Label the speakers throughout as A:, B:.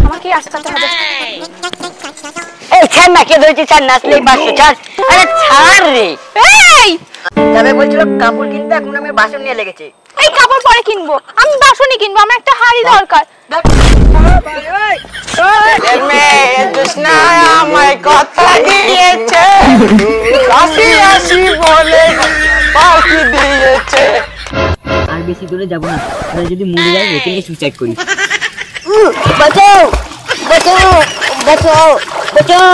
A: আমাকে আটকাতে হবে।
B: এই ছাড় না, কে ধরেছি, ছাড়, নাচলেই 500, ছাড়। আরে ছাড় রে।
A: এই
B: তবে বলছিল কাপড় কিনতে, এখন আমি বাসন নিয়ে লেগেছে।
A: এই কাপড় পরে কিনবো, আমি বাসনই কিনবো, আমার একটা হাড়ি দরকার।
B: আমায় কথা দিয়েছে, আসি আসি বলে পাখি দিয়েছে। আর বেশি দূরে যাবো না, যদি মরে যাই এখানে সুইসাইড করি। বাঁচাও বাঁচাও বাঁচাও বাঁচাও।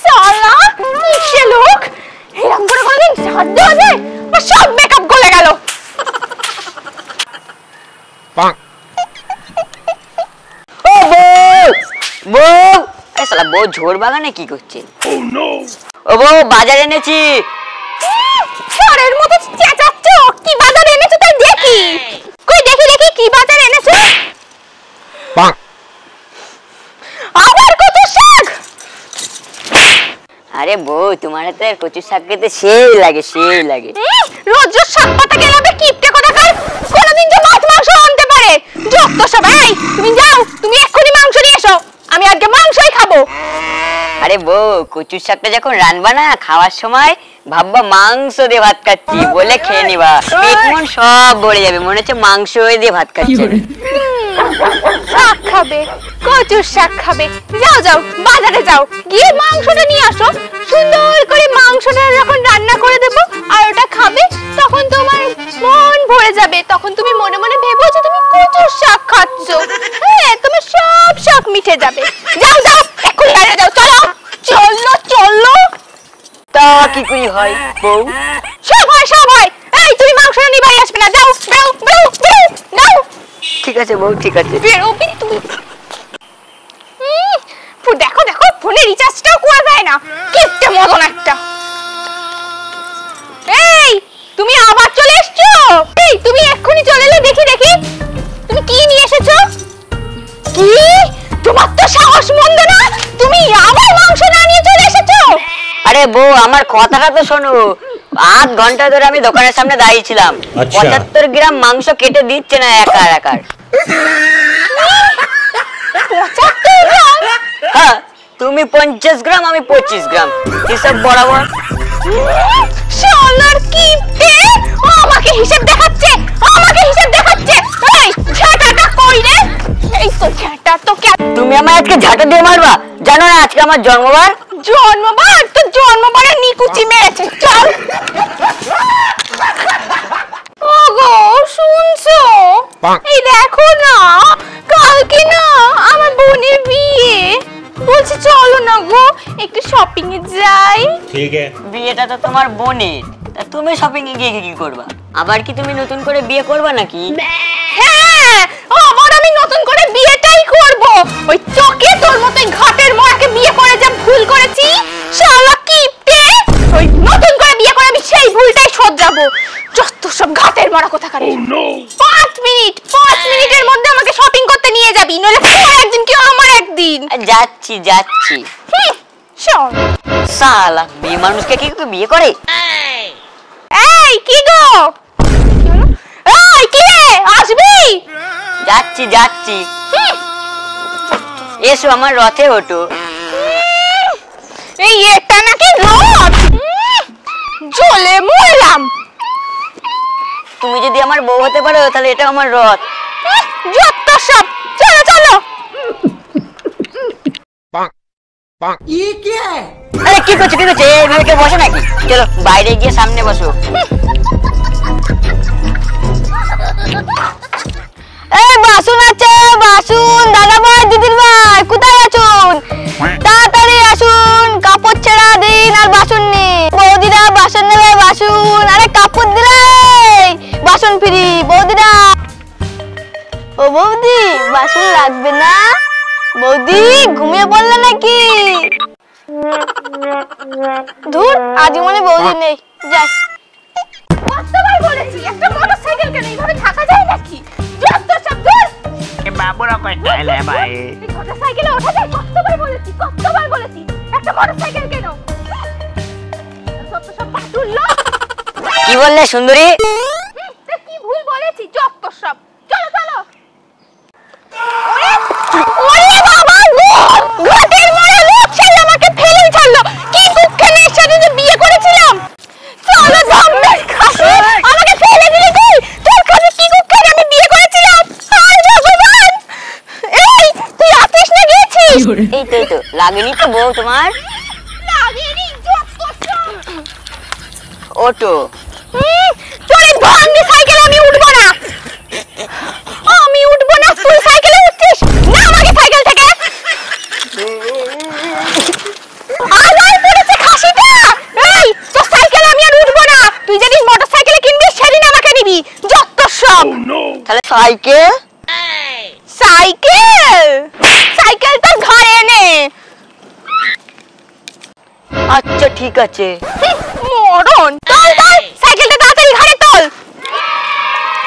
A: সালা কিসে লোক, এরকম করে কোনদিন ঝাড় দেওয়া যায়? আর সব মেকআপ গলে গেল।
B: ও বউ, বউ, এই শালা বউ ঝোর বাগানে কি করছে? ও বউ, বাজার এনেছি।
A: ষাঁড়ের মতো চেঁচাচ্ছ, কি বাজার এনেছো তাই দেখি। কই দেখি দেখি কি বাজার এনেছো। আবার কত শাক।
B: আরে বউ, তোমার হাতে কচু শাক খেতে সেই লাগে, সেই লাগে।
A: রোজ রোজ শাক পাতা গেলাবে কিপটে কোথাকার, কোনদিন যে মাছ মাংস আনতে পারে। যত সব। এই তুমি যাও, তুমি এক্ষুনি মাংস নিয়ে এসো, আমি আজকে মাংসই খাবো।
B: আরে বউ, কচুর শাকটা যখন রান্না না, খাওয়ার সময় ভাববা মাংস দিয়ে ভাত খাচ্ছি বলে খেয়ে নিবা, পেট মন সব ভরে যাবে, মনে হচ্ছে মাংস দিয়ে ভাত খাচ্ছে।
A: শাক খাবে, কচুর শাক খাবে, যাও যাও বাজারে যাও, গিয়ে মাংসটা নিয়ে আসো। সুন্দর করে মাংসটা যখন রান্না করে দেবো আর ওটা খাবে, তখন তোমার মন ভরে যাবে। তখন তুমি মনে মনে ভেবো যে তুমি কচুর শাক খাচ্ছ। হ্যাঁ, তোমার সব শখ মিটে যাবে। যাও যাও, এখন বাইরে যাও, চলো চলো চলো।
B: তা কি করি হয় বউ?
A: সব হয়, সব হয়। এই তুমি মাংসটা নিয়ে বাড়ি আসবে না, যাও বেরো বেরো বেরো, যাও।
B: ঠিক আছে বউ, ঠিক আছে।
A: বেরোবি তুমি। দেখো দেখো, ফোনে রিচার্জটাও করা যায় না, কিপটে মতন একটা। এই তুমি আবার চলে এসছো? এই তুমি এক্ষুনি চলে এলে, দেখি দেখি তুমি কি নিয়ে এসেছো। কি তোমার তো সাহস মন্দ না, তুমি আবার মাংস না নিয়ে চলে এসেছো।
B: আরে বউ, আমার কথাটা তো শোনো। 8 ঘন্টা ধরে আমি দোকানের সামনে দাঁড়িয়েছিলাম, 75 গ্রাম মাংস কেটে দিচ্ছে না একার একার।
A: 75 গ্রাম?
B: হ্যাঁ, তুমি 50 গ্রাম, আমি 25 গ্রাম, হিসাব বরাবর।
A: শালার কিপটে, ও আমাকে হিসাব দেখাচ্ছে, আমাকে হিসাব দেখাচ্ছে। এই ঝাঁটাটা কই রে? এই তো ঝাঁটা তো কে।
B: তুমি আমায় আজকে ঝাঁটা দিয়ে মারবা? জানো না আজকে আমার জন্মবার?
A: জন্মবার? তো জন্মবারে নিকুচি মেরেছে, চল। ওগো শুনছো? এই দেখো না, কালকে না আমার বোনের বিয়ে, বলছি চলো না গো একটু শপিং এ যাই।
C: ঠিক আছে।
B: বিয়েটা তো তোমার বোনের, তা তুমি শপিং এ গিয়ে কি করবা? আবার কি তুমি নতুন করে বিয়ে করবা নাকি?
A: হ্যাঁ, আবার আমি নতুন করে বিয়েটাই করব। ওই চোখে তোর মতো ঘাটের মোড়াকে বিয়ে করে যা ভুল করেছি, শালা কিপটে, ওই নতুন করে বিয়ে করে আমি সেই ভুলটাই শোধরাবো। যত সব ঘাটের মোড়া কোথাকার। 5 মিনিটের মধ্যে আমাকে শপিং করতে নিয়ে যাবি, নইলে তোমার একদিন কি আমার একদিন।
B: যাচ্ছি যাচ্ছি।
A: শোন
B: শালা, মেয়ে মানুষকে কি কেউ বিয়ে করে?
A: এই কি গো, এই কি রে, আসবি?
B: যাচ্ছি যাচ্ছি। এসো আমার রথে ওঠো।
A: এই এটা নাকি রথ? জ্বলে মরলাম।
B: তুমি যদি আমার বউ হতে পারো তাহলে এটা আমার রথ।
A: যত সব, চলো চলো।
B: আরে কি করছো, কি করছো? এইভাবে কেউ বসে নাকি? চলো বাইরে গিয়ে সামনে বসো।
A: এই বাসন আছে, বাসন। দাদা ভাই, দিদির ভাই, কোথায় আছুন? তাড়াতাড়ি আসুন, কাপড় ছেড়া দিন আর বাসন নেই। বৌদিরা বাসন নেবে, বাসন। আরে কাপড় দিলে বাসন ফ্রি। বৌদিরা, ও বৌদি বাসন লাগবে না? বৌদি ঘুমিয়ে পড়লে নাকি? ধুর, আজ মনে বৌদি নেই, যাই। কতবার বলেছি একটা মোটরসাইকেল কেন, এইভাবে থাকা যায় নাকি? যত সব ধুর।
C: এ বাবুরা কই তাইলে ভাই?
A: এই মোটরসাইকেলে ওঠা যায়, কতবার বলেছি, কতবার বলেছি একটা মোটরসাইকেল কেন। যত সব বাটুল লোক।
B: কি বললে সুন্দরী? এই তো লাগেনি তো বউ তোমার?
A: লাগেনি
B: ওটো
A: চলে ভাঙনি সাইকেলে আমি উঠবো না। আমি উঠবো না, তুই সাইকেলে উঠছিস না আমাকে সাইকেল থেকে। আলাই পড়েছে খাসিটা। এই তোর সাইকেলে আমি আর উঠবো না। তুই যেদিন মোটরসাইকেলে কিনবি সেদিন আমাকে নিবি। যত সব।
B: তাহলে সাইকেল?
A: সাইকেল সাইকেল তো ঘরে নে।
B: আচ্ছা ঠিক আছে।
A: মরণ তোল তোল সাইকেলটা তাড়াতাড়ি ঘরে তোল।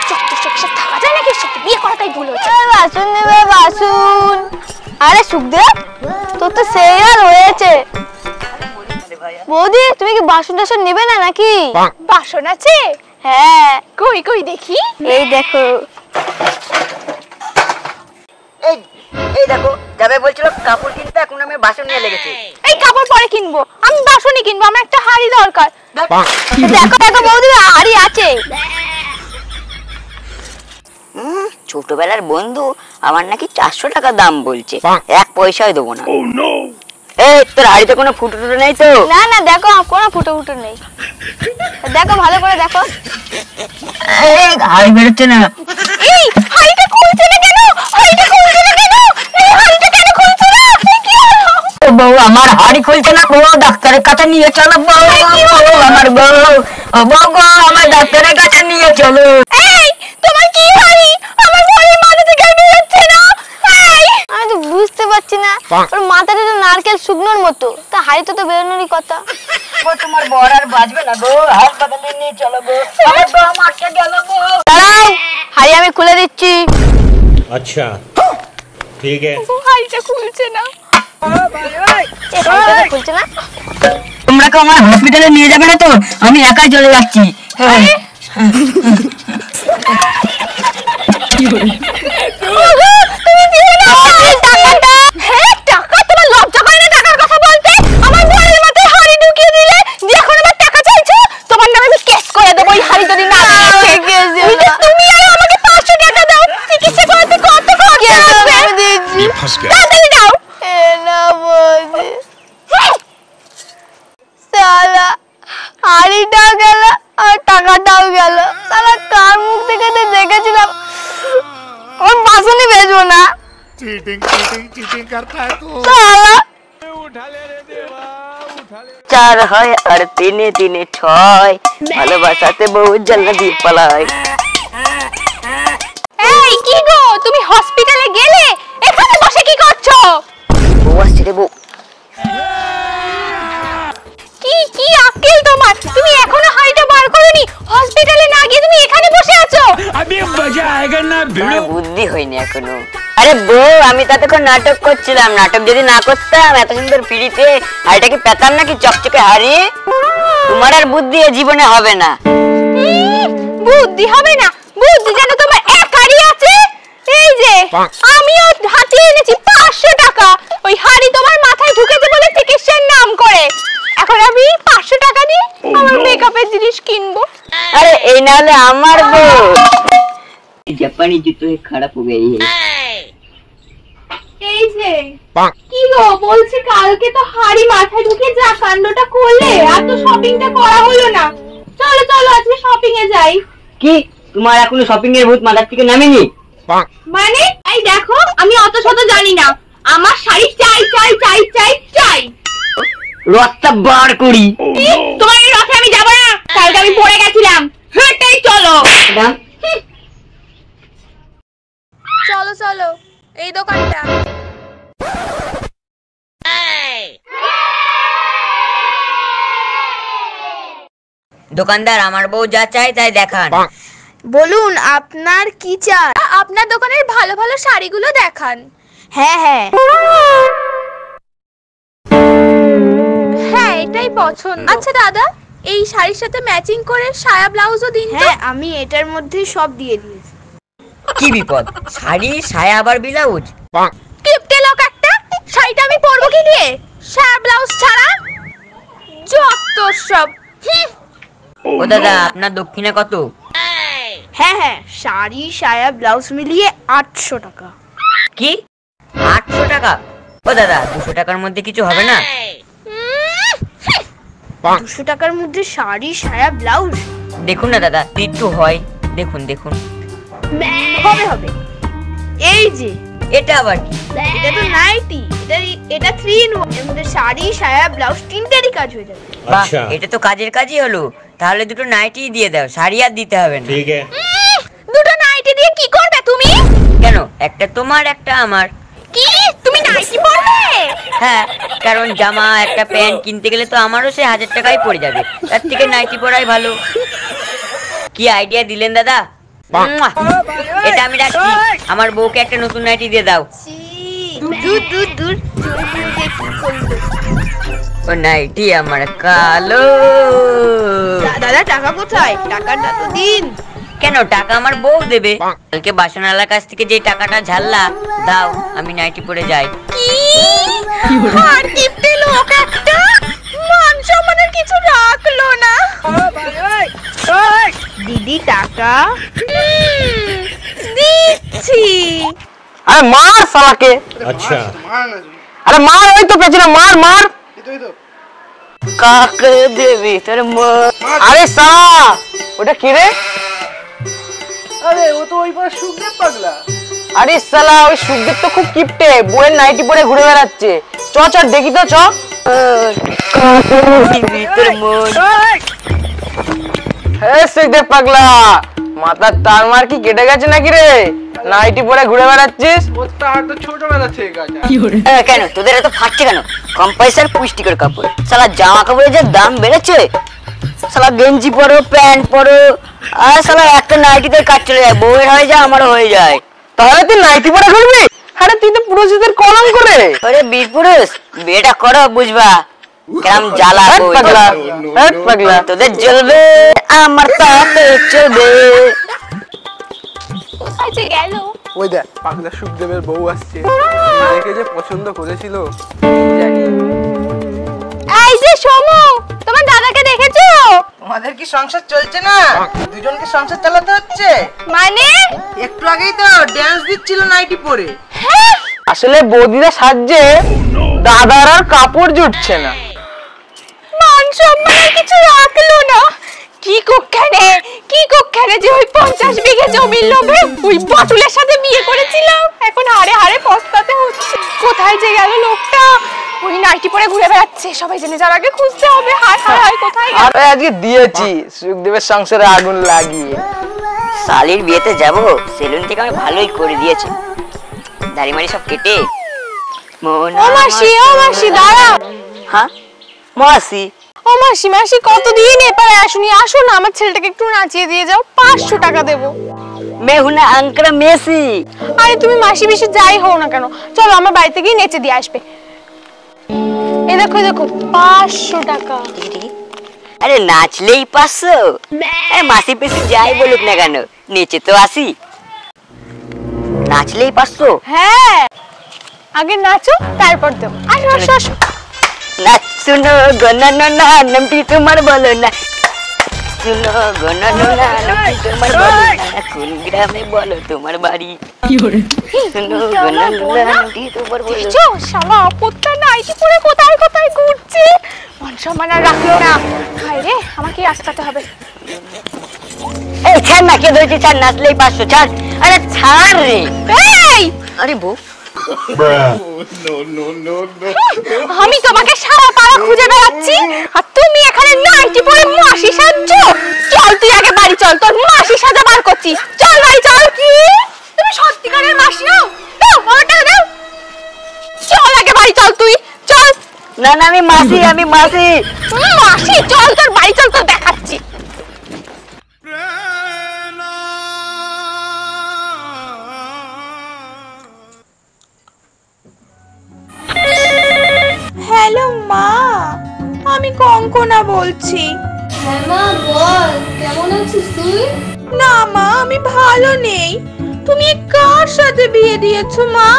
A: যত সব সব থাকা যায় নাকি, সাথে বিয়ে করাটাই ভুল হয়েছে। বাসন নেবে বাসন। আরে সুখদেব তোর তো সিরিয়াল হয়েছে। বৌদি তুমি কি বাসন টাসন নেবে না নাকি? বাসন আছে? হ্যাঁ। কই কই দেখি। এই দেখো।
B: এই দেখো যাবে বলছিল কাপড় কিনতে, এখন আমি বাসন নিয়ে লেগেছি।
A: এই কাপড় পরে কিনবো, আমি বাসনই কিনবো। আমার একটা হাড়ি দরকার। দেখো দেখো বৌদি হাড়ি আছে।
B: ছোটবেলার বন্ধু আমার নাকি 400 টাকা দাম বলছে, 1 পয়সাও দেবো না। এই তোর হাড়িতে কোনো ফুটো টুটো নেই তো?
A: না না দেখো কোনো ফুটো ফুটো নেই। দেখো ভালো করে দেখো।
B: এই হাড়ি বেরোচ্ছে না।
A: এই হাড়িটা খুলছে না কেন? হাড়িটা খুলছে না কেন? এই হাড়িটা কেন খুলছে না? কি হলো?
B: বউ আমার হাড়ি খুলছে না, বউ ডাক্তারের কাছে নিয়ে চলো। বউ আমার বউ, বউ গো আমার ডাক্তারের কাছে নিয়ে চলো।
A: এই তোমার কি হাড়ি? আমার বউয়ের মাথা থেকে বের হচ্ছে না। এই আমি তো বুঝতে পারছি না, ওর মাথাটা তো নারকেল শুকনোর মতো, তা হাড়িটা তো বেরোনোরই কথা।
B: তোমার বর আর বাঁচবে না গো, হাসপাতালে নিয়ে চলো গো। আমার বউ মারতে গেল গো।
A: দাঁড়াও হাড়ি আমি খুলে দিচ্ছি।
D: अच्छा ठीक है।
A: হাড়িটা খুলছে না। এই হাড়িটা তো খুলছে না।
B: তোমরা কি আমার হসপিটালে নিয়ে যাবে না তো? আমি একাই চলে যাচ্ছি।
A: তুমি দিও না টাকাটা। হ্যাঁ টাকা? তোমার লজ্জা করে না টাকার কথা বলতে? আমার বউয়ের মাথায় হাড়ি ঢুকিয়ে দিলে, যে এখন আমার টাকা চাইছো। তোমার নামে আমি কেস করে দেবো এই হাড়ি যদি না দিয়েছে। তুমি আর আমাকে 500 টাকা দাও, চিকিৎসা করতে কত খরচ আসবে? আমি দিচ্ছি, তাড়াতাড়ি দাও। এ না বৌদি, সালা হাড়িটাও গেল আর টাকাটাও গেল। সালা কার মুখ থেকে তো দেখেছিলাম ওর বাসনই বেচবো না।
D: चीटिंग चीटिंग चीटिंग करता है तू।
A: সালা
B: 4 হয় আর 3 3 6, ভালোবাসাতে বহু জ্বালা দিয়ে পালায়।
A: এই কি গো তুমি হসপিটালে গেলে, এখানে বসে কি করছো?
B: বউ আসছে রে বউ।
A: কি কি আক্কেল তোমার? তুমি এখনো হাড়িটা বার করোনি, হসপিটালে না গিয়ে তুমি এখানে বসে আছো।
D: अभी मजा आएगा ना
B: আমার
D: भिड़ो।
B: বুদ্ধি হয়নি এখনো। আরে বউ আমি ততক্ষণ নাটক করছিলাম, নাটক যদি না করতাম এত সুন্দর পিড়িতে হাড়িটাকে পেতাম নাকি চকচকে হাড়ি। তোমার আর বুদ্ধি এ জীবনে হবে না।
A: বুদ্ধি হবে না? বুদ্ধি যেন তোমার একারই আছে। এই যে আমিও হাতিয়ে এনেছি 500 টাকা, ওই হাড়ি তোমার মাথায় ঢুকেছে বলে চিকিৎসার নাম করে। এখন আমি 500 টাকা দিয়ে আমার মেকআপের জিনিস কিনবো।
B: अरे ये ना ले हमार बो जापानी जूतो है खराब हो गई है।
A: এই যে কি গো বলছি, কালকে তো হাড়ি মাথায় ঢুকে যা কাণ্ডটা করলে, আর তো শপিংটা করা হলো না। চলো চলো আজকে শপিং এ যাই।
B: কি তোমার এখনো শপিং এর ভূত মাথা থেকে নামেনি?
A: মানে এই দেখো আমি অত শত জানি না, আমার শাড়ি চাই চাই চাই চাই চাই।
B: রথটা বার করি।
A: তোমার এই রথে আমি যাব না, কালকে আমি পড়ে গেছিলাম। হেঁটেই চলো। চলো চলো এই দোকানটা।
B: দোকানদার আমার বউ যা চাই তাই দেখান।
A: বলুন আপনার কি চাই? আপনার দোকানের ভালো ভালো শাড়িগুলো দেখান। হ্যাঁ হ্যাঁ হ্যাঁ এটাই পছন্দ। আচ্ছা দাদা এই শাড়ির সাথে ম্যাচিং করে সায়া ব্লাউজও দিন। হ্যাঁ আমি এটার মধ্যে সব দিয়ে দিয়েছি।
B: কি বিপদ, শাড়ি সায়া আবার ব্লাউজ?
A: কিপটে লোক একটা, শাড়িটা আমি পরবো কি দিয়ে? সায়া ব্লাউজ ছাড়া যত সব।
B: ও দাদা আপনার দক্ষিণে কত?
A: হ্যাঁ হ্যাঁ শাড়ি সায়া ব্লাউজ মিলিয়ে 800 টাকা।
B: কি 800 টাকা? ও দাদা 200 টাকার মধ্যে কিছু হবে না?
A: 200 টাকার মধ্যে শাড়ি সায়া ব্লাউজ?
B: দেখুন না দাদা একটু হয়, দেখুন দেখুন।
A: হবে হবে। এই যে
B: এটা আবার কি?
A: এটা তো নাইটি, এটা 3 in 1 এর মধ্যে শাড়ি সায়া ব্লাউজ তিনটেরই কাজ হয়ে যাবে।
B: বাহ,
D: अच्छा
B: এটা তো কাজের কাজই হলো। তাহলে দুটো নাইটি দিয়ে দাও, শাড়ি আর দিতে হবে না।
D: ठीक है।
A: দুটো নাইটি দিয়ে কি করবে তুমি?
B: কেন, একটা তোমার একটা আমার।
A: কি তুমি নাইটি পরবে?
B: হ্যাঁ, কারণ জামা একটা প্যান্ট কিনতে গেলে তো আমারও সে 1000 টাকাই পড়ে যাবে, তার থেকে নাইটি পরাই ভালো। কি আইডিয়া দিলেন দাদা, মুয়া। এটা আমি রাখছি, আমার বউকে একটা নতুন নাইটি দিয়ে দাও।
A: দূর দূর দূর
B: ও নাইটি আমার কালো।
A: দাদা টাকা কোথায়? টাকাটা তো দিন।
B: কেন, টাকা আমার বউ দেবে। কালকে বাসনালার কাছ থেকে যে টাকাটা ঝাললা দাও, আমি নাইটি পরে যাই।
A: কি আর কিপটে লোক একটা, মান সম্মানের কিছু রাখলো না। দিদি টাকা দিচ্ছি।
E: আরে মার শালাকে।
D: अच्छा
E: আরে মার, ওই তো পেছনে মার মার।
B: কাকে দেবি তোর মা?
E: আরে শালা ওটা কি রে?
F: আরে ও তো ওই পাশে সুখদেব পাগলা।
E: আরে শালা ওই সুখদেব তো খুব কিপটে, বউয়ের নাইটি পরে ঘুরে বেড়াচ্ছে। চ চ দেখি তো চ।
B: দিবি তোর মন।
E: হে সুখদেব পাগলা, মাথার তার মার কি কেটে গেছে নাকি রে? নাইটি পরে ঘুরে বেড়াচ্ছিস?
F: ওর তার তো ছোটবেলা থেকে গেছে।
B: কেন তোদের এত ফাটছে কেন? কম পয়সার পুষ্টিকর কাপড়। শালা জামা কাপড়ের যে দাম বেড়েছে, শালা গেঞ্জি পরো প্যান্ট পরো, আর শালা একটা নাইটিতে কাজ চলে যায়, বউয়ের হয়ে যায় আমারও হয়ে যায়।
E: তাহলে তুই নাইটি পরে ঘুরবি? আরে তুই তো পুরুষদের কলম করে।
B: আরে বীর পুরুষ, বিয়েটা করো বুঝবা কেমন জ্বালা।
E: হ্যাট
B: বউ।
E: পাগলা, হ্যাট পাগলা।
B: তোদের জ্বলবে আমার তাতে চলবে।
A: কোথায় যে গেল?
F: ওই দেখ পাগলা সুখদেবের বউ আসছে, দেখে যে পছন্দ করেছিল।
A: এই যে সোমু, তোমার দাদাকে দেখেছো?
E: তোমাদের কি সংসার চলছে না? দুজনকে সংসার চালাতে হচ্ছে।
A: মানে
E: একটু আগেই তো ড্যান্স দিচ্ছিল নাইটি পরে।
A: হ্যাঁ,
E: আসলে বৌদিরা সাজছে, দাদার আর কাপড় জুটছে না।
A: মান সম্মানের কিছু রাখলো না। কি কক্ষানে যে ওই 50 বিঘে জমির লোভে ওই বটুলের সাথে বিয়ে করেছিলাম, এখন হাড়ে হাড়ে পস্তাতে হচ্ছে। কোথায় যে গেল লোকটা? ওই নাইটি পরে ঘুরে বেড়াচ্ছে, সবাই জেনে যার আগে খুঁজতে হবে। হায় হায় হায়, কোথায় গেল?
E: আরে আজকে দিয়েছি সুখদেবের সংসারে আগুন লাগিয়ে।
B: শালির বিয়েতে যাবো, সেলুন থেকে আমি ভালোই করে দিয়েছে, দাড়ি মাড়ি সব কেটে।
A: ও মাসি দাঁড়া।
B: হ্যাঁ মাসি?
A: ও মাসি কতদিন এপারে আসুনি, আসো না আমার ছেলেটাকে একটু নাচিয়ে দিয়ে যাও, 500 টাকা দেবো।
B: मैं हूं ना अंकरा मेसी।
A: আরে তুমি মাসি বেশি যাই হও না কেন, চলো আমার বাড়িতে গিয়ে নেচে দিয়ে আসবে। এই দেখো 500 টাকা।
B: আরে নাচলেই 500? আরে মাসি পেছি যাই বলুক না কেন, নেচে তো আসি। নাচলেই 500?
A: হ্যাঁ, আগে নাচো তারপর দেবো। আসো আসো আসো।
B: নাচ শুনো গনা না নামটি তোমার বলো না, শুনো গনা না নামটি তোমার বলো না, কোন গ্রামে বলো তোমার বাড়ি। শুনো গনা না নামটি তোমার বলো।
A: দেখছো শালা আপত্তা নাইটি পরে কোথায় কোথায় ঘুরছে, মান সম্মান আর রাখলো না। হায় রে, আমাকে আটকাতে হবে।
B: এই ছাড় না, কে ধরেছে? ছাড়, নাচলেই 500 ছাড়। আরে ছাড় রে।
A: এই
B: আরে বউ,
A: আমি তোমাকে সারা পাড়া খুঁজে বেড়াচ্ছি আর তুমি এখানে নাইটি পরে মাসি সাজছো। চল তুই আগে বাড়ি চল, তোর মাসি সাজা বার করছি। চল বাড়ি চল। কি তুমি সত্যিকারের মাসি নাও? দাও আমার টাকা দাও। চল আগে বাড়ি চল, তুই চল।
B: না না আমি মাসি, আমি মাসি।
A: মাসি চল, তোর বাড়ি চল, তোর দেখাচ্ছি। হ্যালো মা, আমি কঙ্কনা বলছি।
G: হ্যাঁ মা বল, কেমন আছিস তুই?
A: না মা, আমি ভালো নেই। তুমি কার সাথে বিয়ে দিয়েছো মা?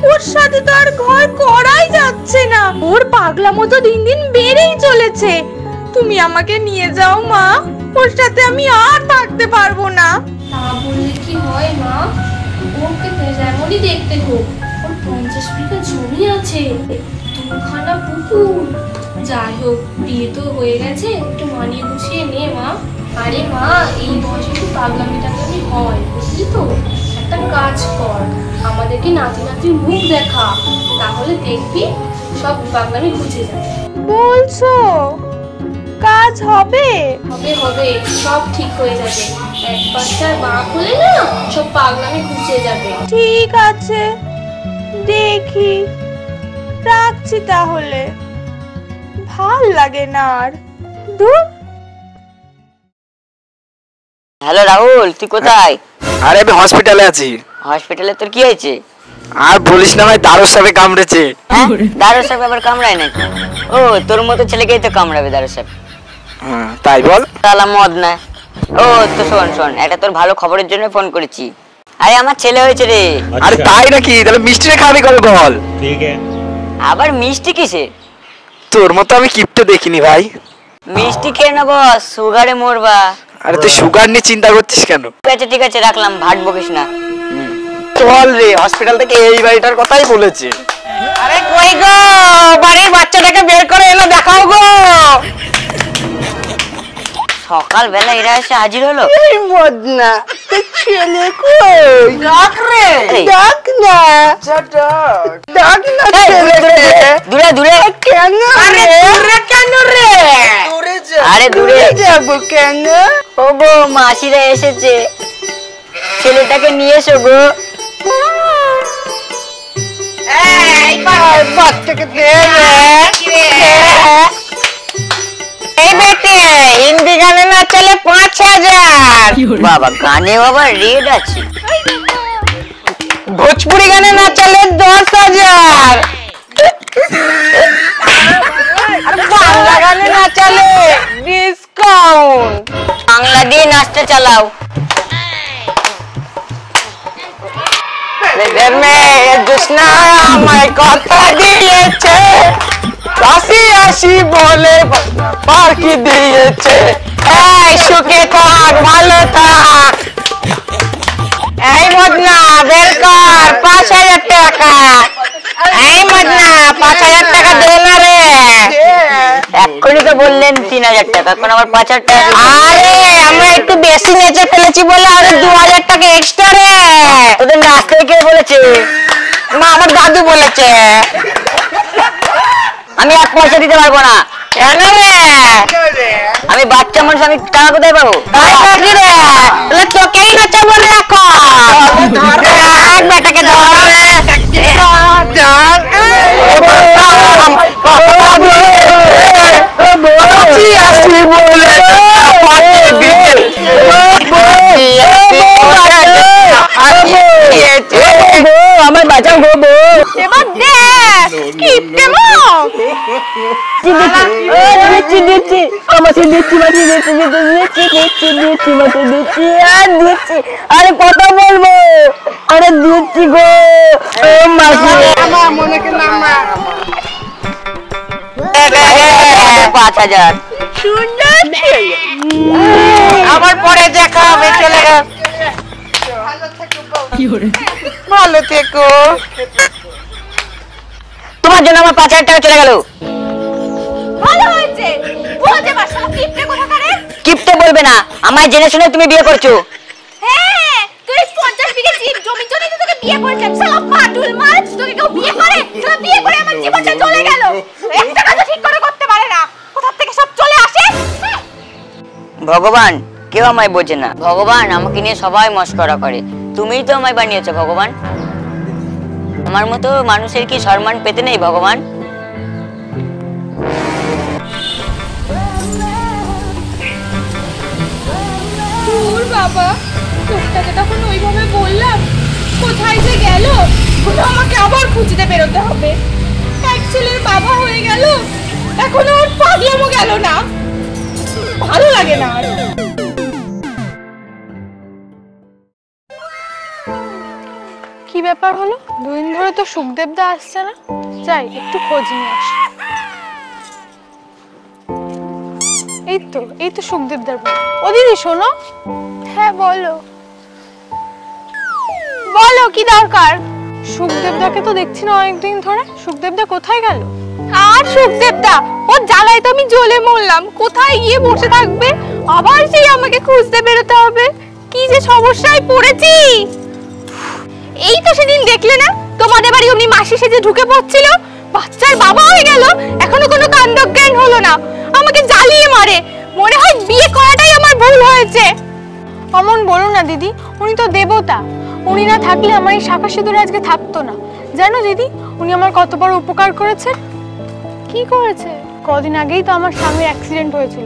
A: ওর সাথে তো আর ঘর করাই যাচ্ছে না, ওর পাগলামো তো দিন দিন বেড়েই চলেছে। তুমি আমাকে নিয়ে যাও মা, ওর সাথে আমি আর থাকতে পারবো না।
G: তা বললে কি হয় মা? ওকে যেমনই দেখতে হোক, ও ওর 50 বিঘা জমি আছে, 2খানা পুকুর। যাই হোক, বিয়ে তো হয়ে গেছে, একটু মানিয়ে গুছিয়ে নে মা। আরে মা, এই বয়সে একটু পাগলামি টাগলামি হয়, বুঝলি তো? একটা কাজ কর, আমাদেরকে নাতি নাতির মুখ দেখা, তাহলে দেখবি সব পাগলামি ঘুচে যাবে।
A: বলছো কাজ হবে?
G: হবে হবে, সব ঠিক হয়ে যাবে। এক বাচ্চার মা হলে না, সব পাগলামি ঘুচে যাবে।
A: ঠিক আছে, দেখি, রাখছি তাহলে। ভাল লাগে না আর। দূর।
B: হ্যালো রাহুল, তুই কোথায়?
E: আরে আমি হসপিটালে আছি।
B: হসপিটালে তোর কি হয়েছে?
E: আর বলিস না ভাই, দারুর সাপে কামড়েছে।
B: হ্যাঁ, দারু সাহেব আবার কামড়ায় নাকি? ও, তোর মতো ছেলেকেই তো কামড়াবে দারু সাহেব।
E: হ্যাঁ, তাই বল।
B: তালা মদ না। ও তো শোন শোন, এটা তোর ভালো খবরের জন্য ফোন করেছি। আরে আমার ছেলে হয়েছে রে।
E: আরে
D: अच्छा
E: তাই নাকি? তাহলে মিষ্টি খাবি কবে বল?
D: ठीक है।
B: আবার মিষ্টি কিসে?
E: তোর মতো আমি কিপটে দেখিনি ভাই।
B: মিষ্টি খেয়ে নেবো, সুগারে মরবা।
E: আরে তুই সুগার নিয়ে চিন্তা করছিস কেন?
B: ঠিক আছে রাখলাম, ভাট বকিস না।
E: চল রে, হসপিটাল থেকে এই বাড়িটার কথাই বলেছে।
B: আরে কই গো, বাড়ির বাচ্চাটাকে বের করে এলো, দেখাও গো। সকাল বেলা এরা এসে হাজির হলো।
E: এই মদনা, তোর ছেলে কই? ডাক রে, ডাক না। ডাক না ছেলেকে।
B: দূরে দূরে
E: কেন রে?
B: দূরে কেন রে?
E: দূরে যা।
B: আরে দূরে
E: যাব কেন?
B: ও গো, মাসিরা এসেছে, ছেলেটাকে নিয়ে এসো গো।
E: বাচ্চাকে দে রে।
B: এই বেটে, হিন্দি গানে না চলে 5000। বাবা, গানে বাবা রেড আছে। ভোজপুরি গানে না চলে 10,000। আর বাংলা গানে না চলে ডিসকাউন্ট। বাংলা দিয়ে নাচটা চালাও। জোসনা আমায় কথা দিয়েছে, আসি আসি বলে পার্কি দিয়েছে। এই সুখে থাক, ভালো থাক। এই মদনা, বের কর 5000 টাকা। এই মদনা, 5000 টাকা দে না রে। এক্ষুনি তো বললেন 3000 টাকা, এখন আবার 5000 টাকা। আরে আমরা একটু বেশি নেচে ফেলেছি বলে আরো 2000 টাকা এক্সট্রা রে। তোদের নাচতে কে বলেছে? না, আমার দাদু বলেছে। আমি 1 পয়সা দিতে পারবো না। কেন রে? আমি বাচ্চা মানুষ, আমি টাকা কোথায় পাবো? তাহলে তোকেই নাচাবো রে এখন। বেটাকে ধর রে। আমার বাঁচাও গো বউ।
A: এবার দেখ কিপটে মা।
B: আরে কত বলবো? আরে দিচ্ছি গো। মাসি 5000।
A: সুন্দর ছেলে।
B: আবার পরে দেখা হবে, চলে গেল। ভালো থেকো। তোমার জন্য আমার 5000 টাকা চলে গেল।
A: ভালো হয়েছে, বলতে পারছো না কিপটে কোথাকারে।
B: কিপটে বলবে না, আমায় জেনে শুনে তুমি বিয়ে করছো।
A: হ্যাঁ, তুই 50 বিঘা জমির জন্য তো তোকে বিয়ে করেছিলাম। শালা পাটুল মাছ, তোকে কেউ বিয়ে করে? শালা বিয়ে করে আমার জীবনটা চলে গেল। একটা কাজ ঠিক করে করতে পারে না, কোথা থেকে সব চলে আসে।
B: ভগবান কেউ আমায় বোঝে না। ভগবান আমাকে নিয়ে সবাই মস্করা করে, তুমিই তো আমায় বানিয়েছো ভগবান। আমার মতো মানুষের কি সম্মান পেতে নেই ভগবান?
A: তোর বাবা, লোকটাকে তখন ওইভাবে বললাম, কোথায় যে গেল? বলে আমাকে আবার খুঁজতে বেরোতে হবে। এক ছেলের বাবা হয়ে গেল, এখন ওর পাগলামও গেল না। ভালো লাগে না আর। কি ব্যাপার হলো? 2 দিন ধরে তো সুখদেব দা আসছে না। যাই একটু খোঁজ নিয়ে আসি। এই তো সুখদেব দার বউ। ও দিদি শোনো। হ্যাঁ বলো। বলো কি দরকার? সুখদেবদাকে তো দেখছি না অনেকদিন ধরে। সুখদেবদা কোথায় গেল? আর সুখদেবদা, ওর জ্বালায় তো আমি জ্বলে মরলাম। কোথায় গিয়ে বসে থাকবে? আবার সেই আমাকে খুঁজতে বেরোতে হবে। কি যে সমস্যায় পড়েছি। এই তো সেদিন দেখলে না, তোমাদের বাড়ি অমনি মাসি সেজে ঢুকে পড়ছিল। বাচ্চার বাবা হয়ে গেল, এখনো কোনো কাণ্ডজ্ঞান হলো না। আমাকে জ্বালিয়ে মারে। মনে হয় বিয়ে করাটাই আমার ভুল হয়েছে। অমন বলো না দিদি, উনি তো দেবতা। উনি না থাকলে আমার এই শাখা সিঁদুর আজকে থাকতো না। জানো দিদি, উনি আমার কত বড় উপকার করেছেন। কি করেছে? কদিন আগেই তো আমার স্বামীর অ্যাক্সিডেন্ট হয়েছিল।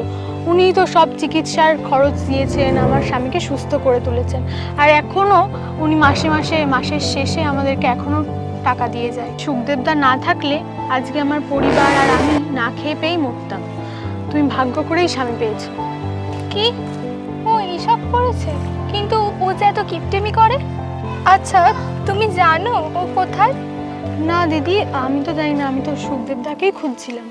A: উনিই তো সব চিকিৎসার খরচ দিয়েছেন, আমার স্বামীকে সুস্থ করে তুলেছেন। আর এখনো উনি মাসে মাসে, মাসের শেষে আমাদেরকে এখনো টাকা দিয়ে যায়। সুখদেবদা না থাকলে আজকে আমার পরিবার আর আমি না খেয়ে পেয়েই মরতাম। তুমি ভাগ্য করেই স্বামী পেয়েছো। কি ও এইসব করেছে? কিন্তু ও যে এত কিপটেমি করে। আচ্ছা, তুমি জানো ও কোথায়? না দিদি, আমি তো জানি না। আমি তো সুখদেবদাকেই খুঁজছিলাম।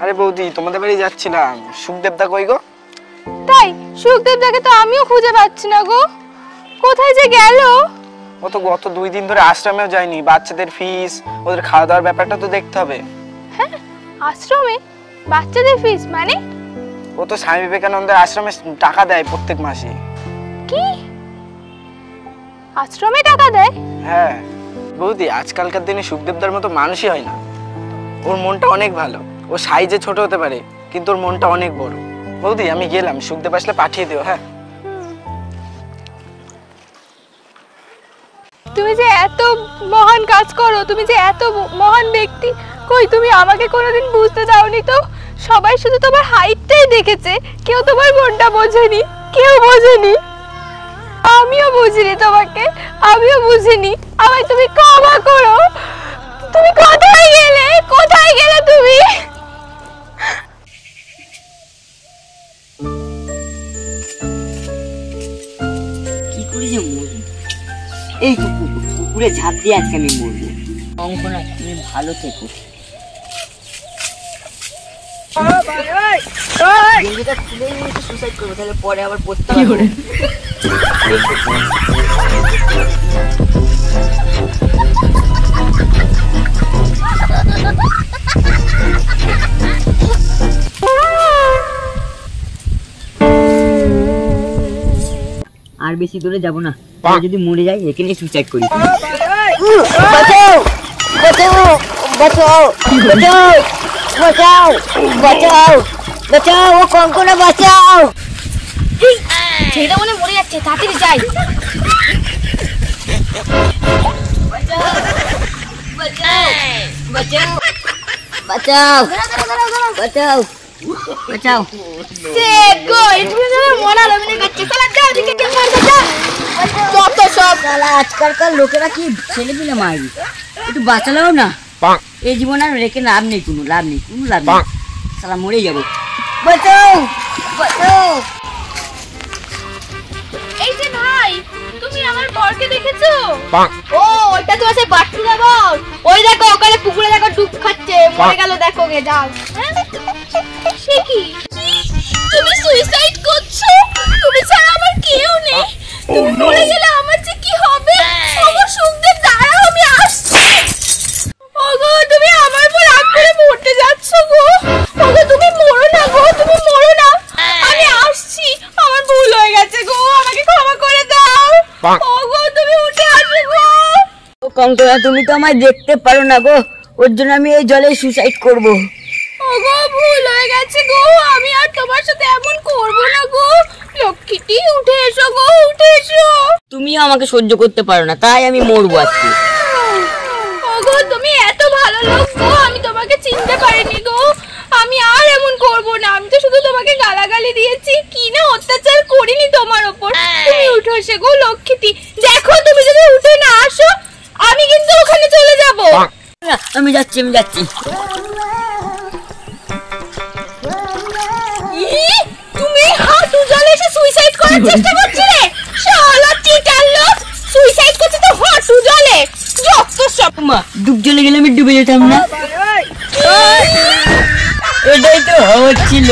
E: আরে বৌদি, তোমাদের বাড়ি যাচ্ছিলাম। সুখদেবদা কই গো?
A: তাই, সুখদেবদাকে তো আমিও খুঁজে পাচ্ছি না গো। কোথায় যে গেল?
E: ও তো গত 2 দিন ধরে আশ্রমেও যায়নি। বাচ্চাদের ফিস, ওদের খাওয়া দাওয়ার ব্যাপারটা তো দেখতে হবে।
A: হ্যাঁ, আশ্রমে বাচ্চাদের ফিস মানে?
E: ও তো স্বামী বিবেকানন্দের আশ্রমে টাকা দেয় প্রত্যেক মাসে।
A: কি আশ্রমে টাকা দেয়?
E: হ্যাঁ বৌদি, আজকালকার দিনে সুখদেবদার মতো মানুষই হয় না। ওর মনটা অনেক ভালো। ও সাইজে ছোট হতে পারে, কিন্তু ওর মনটা অনেক বড়। বৌদি, আমি গেলাম। সুখদেব আসলে পাঠিয়ে দিও। হ্যাঁ,
A: তুমি যে এত মহান কাজ করো, তুমি যে এত মহান ব্যক্তি, কই তুমি আমাকে কোনোদিন বুঝতে দাওনি তো। সবাই শুধু তোমার হাইটটাই দেখেছে, কেউ তোমার মনটা বোঝেনি, কেউ বোঝেনি। আমিও বুঝিনি তোমাকে, আমিও বুঝিনি। আমায় তুমি ক্ষমা করো। তুমি কোথায় গেলে? কোথায় গেলে তুমি?
B: কি করে যে মরবো? এই তো পুকুরে ঝাঁপ দিয়ে আজকে আমি মরবো। অঙ্কনা, তুমি ভালো থেকো। খুলে সুসাইড করবো, তাহলে পরে আবার পড়তে পারবো। আর বেশি দূরে যাবো না, যদি মরে যাই এখানে সুসাইড করি। বাঁচাও বাঁচাও বাঁচাও বাঁচাও বাঁচাও বাঁচাও, ও কঙ্কনা বাঁচাও।
G: ছেলেটা মনে মরে যাচ্ছে, তাড়াতাড়ি যাই।
B: বাঁচাও বাঁচাও বাঁচাও বাঁচাও বাঁচাও।
A: সে কই তুমি তো মরা লমিনে গেছে। চল যাও, দিকে কে মারবে? যা যত সব।
B: আজকালকার লোকেরা কি ছেলে পিলে মারি, একটু বাঁচালেও না। এই জীবন আর রেখে লাভ নেই, কোনো লাভ নেই, কোনো লাভ নেই। সালা মরেই যাবো। বাঁচাও বাঁচাও।
G: এই যে ভাই, তুমি আমার বরকে দেখেছো?
A: ও ওটা তো আছে বাট্টু দেবো। ওই দেখো ওখানে পুকুরে দেখো ডুব খাচ্ছে, মরে গেল। দেখো গে, যাও।
G: সে কি? তুমি সুইসাইড করছো? তুমি ছাড়া আমার কেউ নেই। তুমি মরে গেলে আমার যে কি হবে? ওগো সুখদেব, দাঁড়াও, আমি আসছি। ওগো, তুমি আমার উপর রাগ করে মরতে যাচ্ছ গো। ওগো, তুমি মরো না গো, তুমি মরো না। আমি আসছি, আমার ভুল হয়ে গেছে গো, আমাকে ক্ষমা করে দাও। ওগো, তুমি উঠে আসো গো।
B: ও কঙ্কনা, তুমি তো আমায় দেখতে পারো না গো, ওর জন্য আমি এই জলে সুসাইড করবো।
G: ওগো, ভুল হয়ে গেছে গো, আমি আর তোমার সাথে এমন করব না গো। লক্ষ্মীটি, উঠে এসো গো, উঠে এসো।
B: তুমিও আমাকে সহ্য করতে পারো না, তাই আমি মরবো আজকে।
G: ওগো, তুমি এত ভালো লোক গো, আমি তোমাকে চিনতে পারিনি গো। আমি আর এমন করব না। আমি তো শুধু তোমাকে গালাগালি দিয়েছি, কি না অত্যাচার করিনি তোমার উপর। তুমি উঠে এসো গো লক্ষ্মীটি। দেখো, তুমি যদি উঠে না আসো, আমি কিন্তু ওখানে চলে যাব।
B: আমি যাচ্ছি, আমি যাচ্ছি।
G: তুমি হাঁটু জলে এসে সুইসাইড করার চেষ্টা করছিলে? শালা চিটার লোক, সুইসাইড করছে তো হাঁটু জলে। যত সব।
B: মা, ডুব চলে গেলে আমি ডুবে যেতাম না। এটাই তো হচ্ছিল।